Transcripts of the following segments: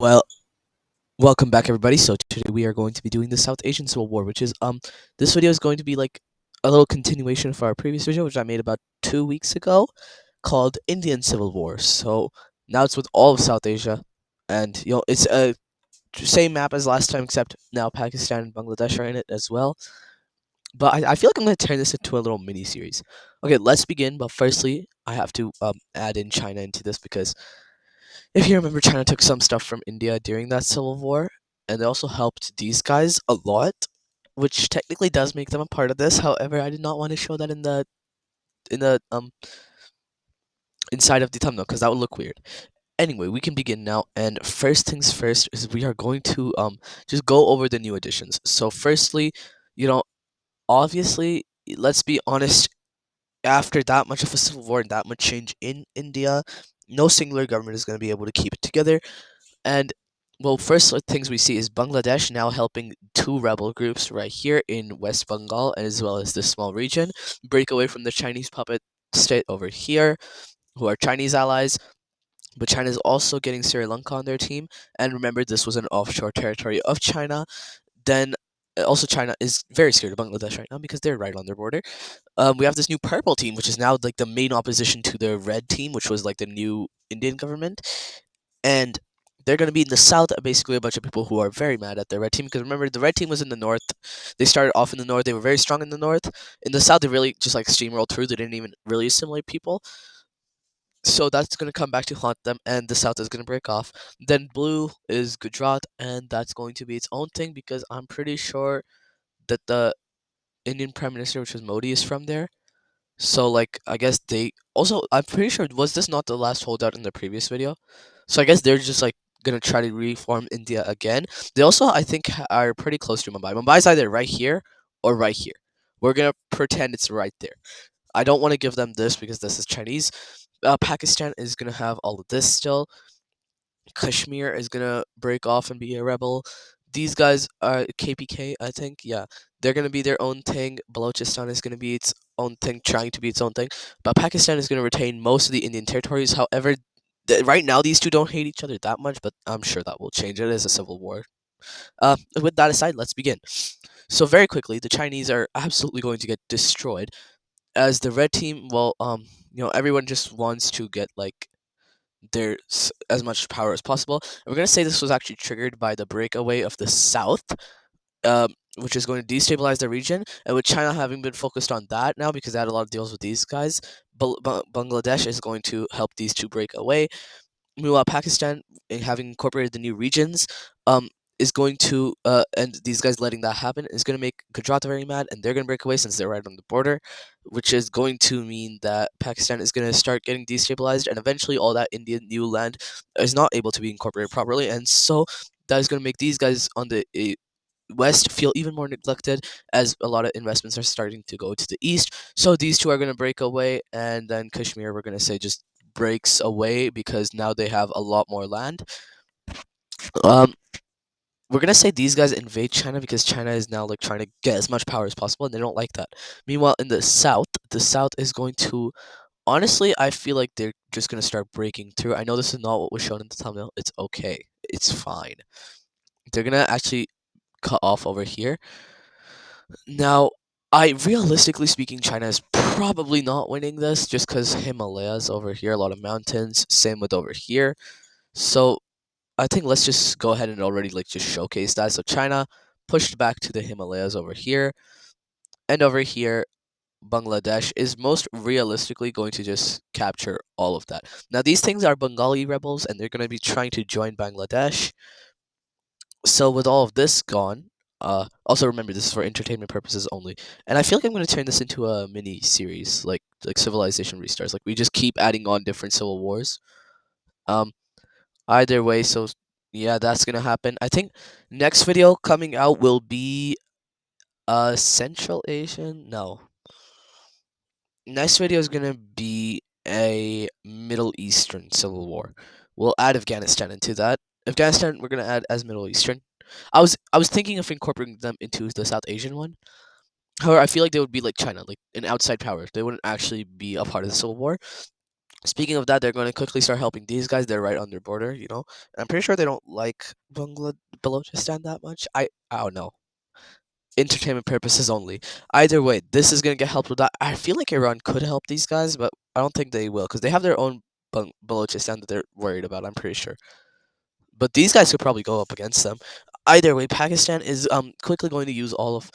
Well, welcome back everybody. So today we are going to be doing the South Asian Civil War, which is this video is going to be like a little continuation of our previous video, which I made about 2 weeks ago, called Indian Civil War. So now it's with all of South Asia, and it's a same map as last time, except now Pakistan and Bangladesh are in it as well. But I feel like I'm going to turn this into a little mini series. Okay, let's begin. But firstly, I have to add in China into this because if you remember, China took some stuff from India during that civil war, and they also helped these guys a lot, which technically does make them a part of this. However, I did not want to show that in the inside of the thumbnail because that would look weird. Anyway, we can begin now, and first things first is we are going to just go over the new additions. So firstly, you know, obviously, let's be honest, after that much of a civil war and that much change in India, no singular government is going to be able to keep it together. And well, first things we see is Bangladesh now helping two rebel groups right here in West Bengal as well as this small region break away from the Chinese puppet state over here, who are Chinese allies. But China is also getting Sri Lanka on their team. And remember, this was an offshore territory of China. Then also China is very scared of Bangladesh right now because they're right on their border. We have this new purple team, which is now like the main opposition to the red team, which was like the new Indian government, and they're going to be in the south. Basically, a bunch of people who are very mad at the red team because remember, the red team was in the north. They started off in the north. They were very strong in the north. In the south, they really just like steamrolled through. They didn't even really assimilate people. So that's going to come back to haunt them, and the south is going to break off. Then blue is Gujarat, and that's going to be its own thing because I'm pretty sure that the Indian Prime Minister, which was Modi, is from there. So like I guess they also, I'm pretty sure, was this not the last holdout in the previous video? So I guess they're just like gonna try to reform India again. They also, I think, are pretty close to Mumbai. Mumbai's either right here or right here. We're gonna pretend it's right there. I don't want to give them this because this is Chinese. Pakistan is gonna have all of this still. Kashmir is gonna break off and be a rebel. These guys are KPK, I think. Yeah, they're gonna be their own thing. Balochistan is gonna be its own thing, trying to be its own thing. But Pakistan is gonna retain most of the Indian territories. However, right now these two don't hate each other that much, but I'm sure that will change. It is a civil war. With that aside, let's begin. So very quickly, the Chinese are absolutely going to get destroyed. As the red team, well, everyone just wants to get like as much power as possible. And we're gonna say this was actually triggered by the breakaway of the South, which is going to destabilize the region. And with China having been focused on that now because they had a lot of deals with these guys, Bangladesh is going to help these two break away. Meanwhile, Pakistan, having incorporated the new regions, is going to and these guys letting that happen is going to make Gujarat very mad, and they're going to break away since they're right on the border, which is going to mean that Pakistan is going to start getting destabilized, and eventually all that Indian new land is not able to be incorporated properly, and so that is going to make these guys on the west feel even more neglected as a lot of investments are starting to go to the east. So these two are going to break away, and then Kashmir, we're going to say, just breaks away because now they have a lot more land. Um, we're gonna say these guys invade China because China is now like trying to get as much power as possible, and they don't like that. Meanwhile, in the South is going to, honestly, I feel like they're just gonna start breaking through. I know this is not what was shown in the thumbnail. It's okay. It's fine. They're gonna actually cut off over here. Now, realistically speaking, China is probably not winning this just because Himalayas over here, a lot of mountains. Same with over here. So I think let's just go ahead and already like just showcase that. So China pushed back to the Himalayas over here, and over here, Bangladesh is most realistically going to just capture all of that. Now these things are Bengali rebels, and they're going to be trying to join Bangladesh. So with all of this gone, also remember this is for entertainment purposes only, and I feel like I'm going to turn this into a mini series, like Civilization Restarts. Like we just keep adding on different civil wars. Um, Either way, so yeah, that's gonna happen. I think next video coming out will be Central Asian. No, next video is gonna be a Middle Eastern civil war. We'll add Afghanistan into that. Afghanistan, we're gonna add as Middle Eastern. I was thinking of incorporating them into the South Asian one. However, I feel like they would be like China, like an outside power. They wouldn't actually be a part of the civil war. Speaking of that, they're going to quickly start helping these guys. They're right on their border, I'm pretty sure they don't like Balochistan that much. I don't know. Entertainment purposes only. Either way, this is going to get helped with that. I feel like Iran could help these guys, but I don't think they will because they have their own Balochistan that they're worried about, I'm pretty sure. But these guys could probably go up against them. Either way, Pakistan is quickly going to use all of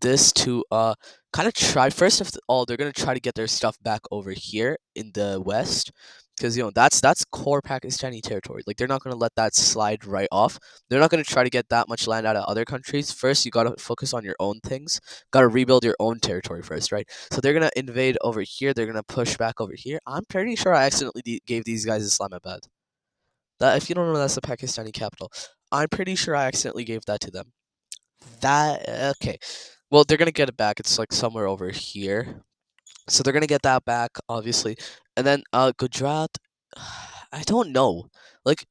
this to kind of try. First of all, they're gonna try to get their stuff back over here in the west, because that's core Pakistani territory. Like they're not gonna let that slide right off. They're not gonna try to get that much land out of other countries. First, you gotta focus on your own things. Gotta rebuild your own territory first, right? So they're gonna invade over here. They're gonna push back over here. I'm pretty sure I accidentally gave these guys Islamabad. That if you don't know, that's the Pakistani capital. I'm pretty sure I accidentally gave that to them. That okay. Well, they're gonna get it back. It's like somewhere over here. So they're gonna get that back, obviously. And then Gujarat, I don't know. Like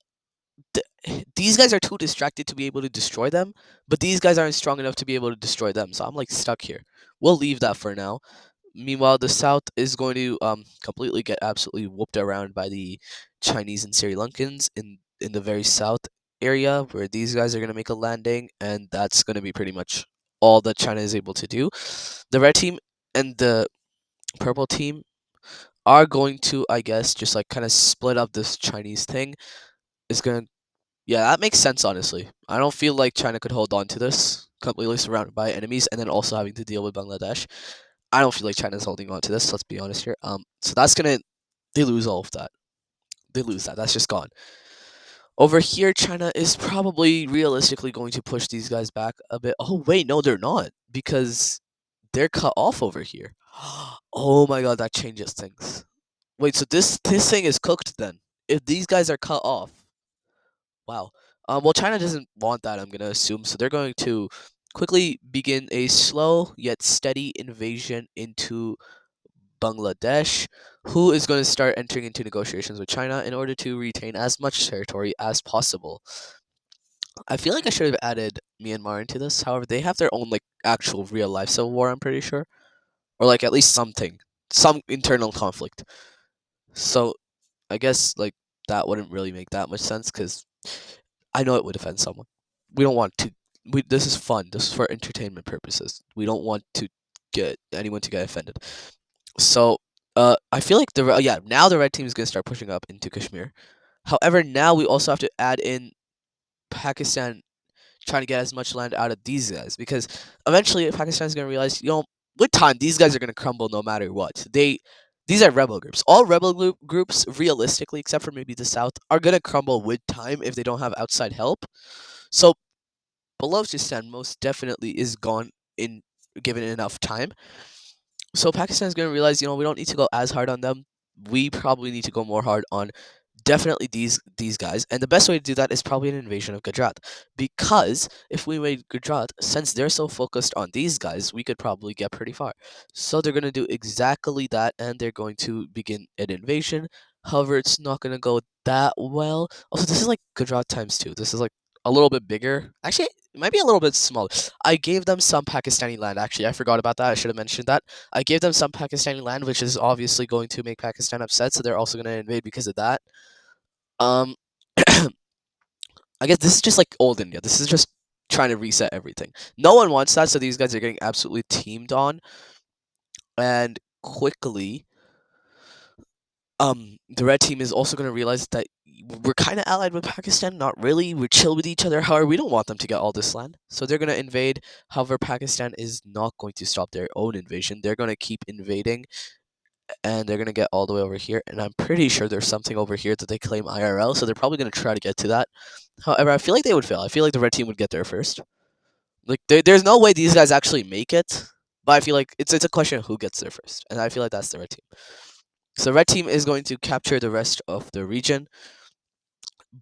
these guys are too distracted to be able to destroy them, but these guys aren't strong enough to be able to destroy them. So I'm like stuck here. We'll leave that for now. Meanwhile, the south is going to completely get absolutely whooped around by the Chinese and Sri Lankans in the very south area where these guys are going to make a landing, and that's going to be pretty much all that China is able to do. The red team and the purple team are going to, I guess, just like kind of split up this Chinese thing. It's going to Yeah, that makes sense, honestly. I don't feel like China could hold on to this, completely surrounded by enemies, and then also having to deal with Bangladesh. I don't feel like China's holding on to this. Let's be honest here. So that's gonna they lose all of that. They lose that. That's just gone. Over here, China is probably realistically going to push these guys back a bit. Oh wait, no, they're not because they're cut off over here. Oh my god, that changes things. Wait, so this thing is cooked then? If these guys are cut off, wow. Well, China doesn't want that, I'm gonna assume, so they're going to quickly begin a slow yet steady invasion into Bangladesh, who is going to start entering into negotiations with China in order to retain as much territory as possible. I feel like I should have added Myanmar into this. However, they have their own like actual real life civil war, I'm pretty sure, or like at least some internal conflict. So I guess like that wouldn't really make that much sense because I know it would offend someone. We don't want to. This is fun. This is for entertainment purposes. We don't want to get anyone to get offended. So, I feel like yeah, now the red team is gonna start pushing up into Kashmir. However, now we also have to add in Pakistan trying to get as much land out of these guys because eventually Pakistan is gonna realize, with time these guys are gonna crumble no matter what. These are rebel groups. All rebel groups, realistically, except for maybe the South, are gonna crumble with time if they don't have outside help. So Balochistan most definitely is gone in given enough time. So Pakistan is going to realize, we don't need to go as hard on them. We probably need to go more hard on definitely these guys, and the best way to do that is probably an invasion of Gujarat. Because if we invade Gujarat, since they're so focused on these guys, we could probably get pretty far. So they're going to do exactly that, and they're going to begin an invasion. However, it's not going to go that well. Also, this is like Gujarat times two. This is like a little bit bigger. Actually, it might be a little bit smaller. I gave them some Pakistani land. Actually, I forgot about that. I should have mentioned that. I gave them some Pakistani land, which is obviously going to make Pakistan upset. So they're also going to invade because of that. Um, I guess this is just like old India. This is just trying to reset everything. No one wants that, so these guys are getting absolutely teamed on. And quickly, the red team is also going to realize that we're kind of allied with Pakistan. Not really. We're chill with each other. However, we don't want them to get all this land, so they're going to invade. However, Pakistan is not going to stop their own invasion. They're going to keep invading, and they're going to get all the way over here. And I'm pretty sure there's something over here that they claim IRL, so they're probably going to try to get to that. However, I feel like they would fail. I feel like the red team would get there first. Like there's no way these guys actually make it, but I feel like it's a question of who gets there first, and I feel like that's the red team. So red team is going to capture the rest of the region,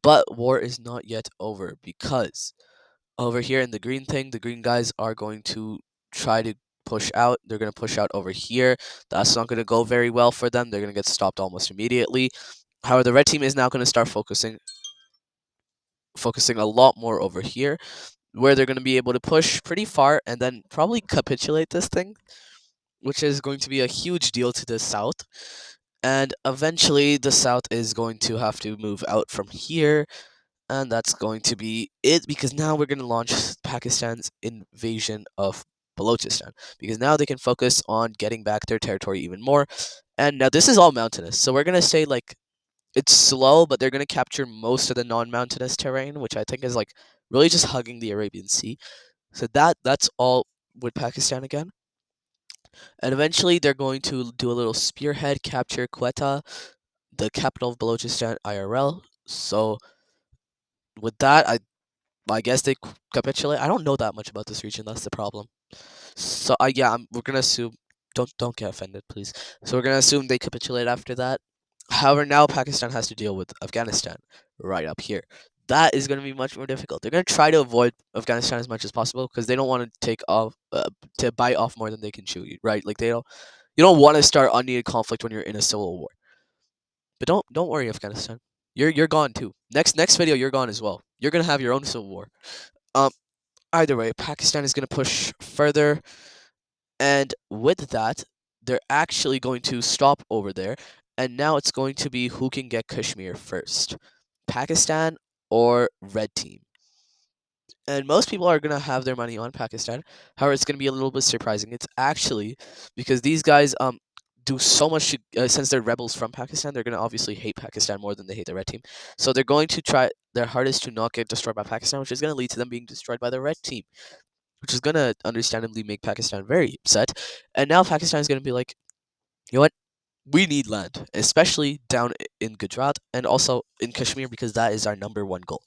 but war is not yet over because over here in the green thing, the green guys are going to try to push out. They're going to push out over here. That's not going to go very well for them. They're going to get stopped almost immediately. However, the red team is now going to start focusing a lot more over here, where they're going to be able to push pretty far and then probably capitulate this thing, which is going to be a huge deal to the south. And eventually the South is going to have to move out from here, and that's going to be it, because now we're going to launch Pakistan's invasion of Balochistan, because now they can focus on getting back their territory even more. And now this is all mountainous, so we're going to say like it's slow, but they're going to capture most of the non-mountainous terrain, which I think is like really just hugging the Arabian Sea. So that's all with Pakistan again. And eventually they're going to do a little spearhead capture Quetta, the capital of Balochistan IRL. So with that, I guess they capitulate. I don't know that much about this region. That's the problem. So yeah, we're gonna assume. Don't get offended, please. So we're gonna assume they capitulate after that. However, now Pakistan has to deal with Afghanistan right up here. That is going to be much more difficult. They're going to try to avoid Afghanistan as much as possible because they don't want to take off to bite off more than they can chew. Right? Like they don't. You don't want to start unneeded conflict when you're in a civil war. But don't worry, Afghanistan. You're gone too. Next video, you're gone as well. You're gonna have your own civil war. Um. Either way, Pakistan is gonna push further, and with that, they're actually going to stop over there, and now it's going to be who can get Kashmir first, Pakistan or Red Team. And most people are going to have their money on Pakistan. However, it's going to be a little bit surprising. It's actually because these guys do so much since they're rebels from Pakistan. They're going to obviously hate Pakistan more than they hate the Red Team. So they're going to try their hardest to not get destroyed by Pakistan, which is going to lead to them being destroyed by the Red Team, which is going to understandably make Pakistan very upset. And now Pakistan is going to be like, you know what? We need land, especially down in Gujarat and also in Kashmir, because that is our number one goal.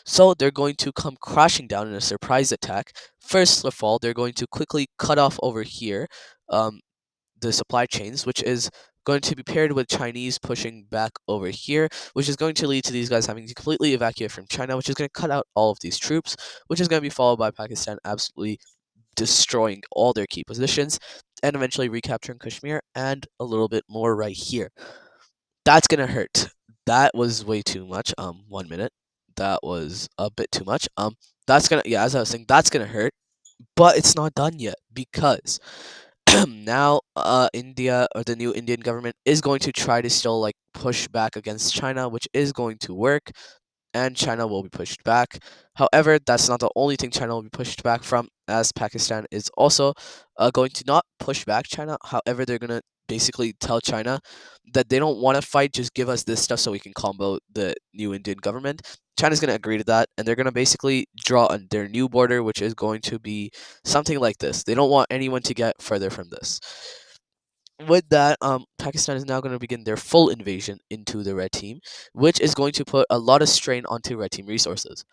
So they're going to come crashing down in a surprise attack. First of all, they're going to quickly cut off over here the supply chains, which is going to be paired with Chinese pushing back over here, which is going to lead to these guys having to completely evacuate from China, which is going to cut out all of these troops, which is going to be followed by Pakistan absolutely destroying all their key positions and eventually recapturing Kashmir and a little bit more right here. That's gonna hurt. That was way too much. 1 minute. That was a bit too much. That's gonna, yeah, as I was saying, that's gonna hurt, but it's not done yet because now India, or the new Indian government, is going to try to still like push back against China, which is going to work, and China will be pushed back. However, that's not the only thing China will be pushed back from, as Pakistan is also going to not push back China. However, they're going to basically tell China that they don't want to fight, just give us this stuff so we can combo the new Indian government. China's going to agree to that, and they're going to basically draw on their new border, which is going to be something like this. They don't want anyone to get further from this. With that, Pakistan is now going to begin their full invasion into the Red Team, which is going to put a lot of strain onto Red Team resources.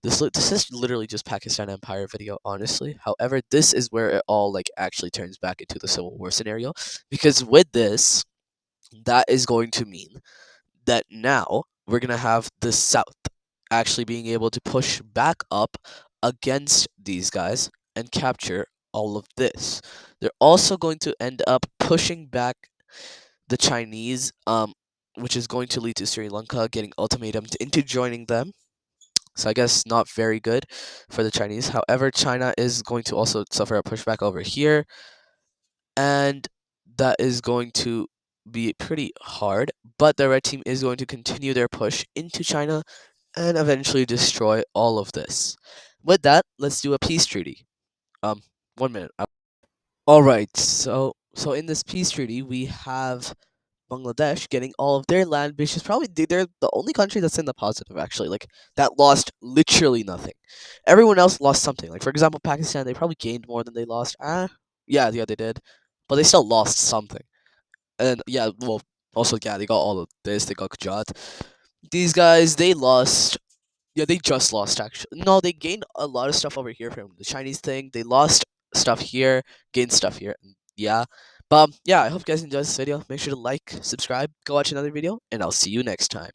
This is literally just Pakistan Empire video, honestly. However, this is where it all like actually turns back into the Civil War scenario, because with this, that is going to mean that now we're gonna have the South actually being able to push back up against these guys and capture all of this. They're also going to end up pushing back the Chinese, which is going to lead to Sri Lanka getting ultimatum into joining them. So I guess not very good for the Chinese. However, China is going to also suffer a pushback over here, and that is going to be pretty hard. But the Red Team is going to continue their push into China and eventually destroy all of this. With that, let's do a peace treaty. 1 minute. All right. So in this peace treaty, we have Bangladesh getting all of their land, which is probably they're the only country that's in the positive actually. Like that lost literally nothing. Everyone else lost something. Like for example, Pakistan, they probably gained more than they lost. Yeah, they did, but they still lost something. And yeah, well, also yeah, they got all of this. They got Gujarat. These guys, they lost. Yeah, they just lost actually. No, they gained a lot of stuff over here from the Chinese thing. They lost stuff here, gained stuff here. Yeah. But yeah, I hope you guys enjoyed this video. Make sure to like, subscribe, go watch another video, and I'll see you next time.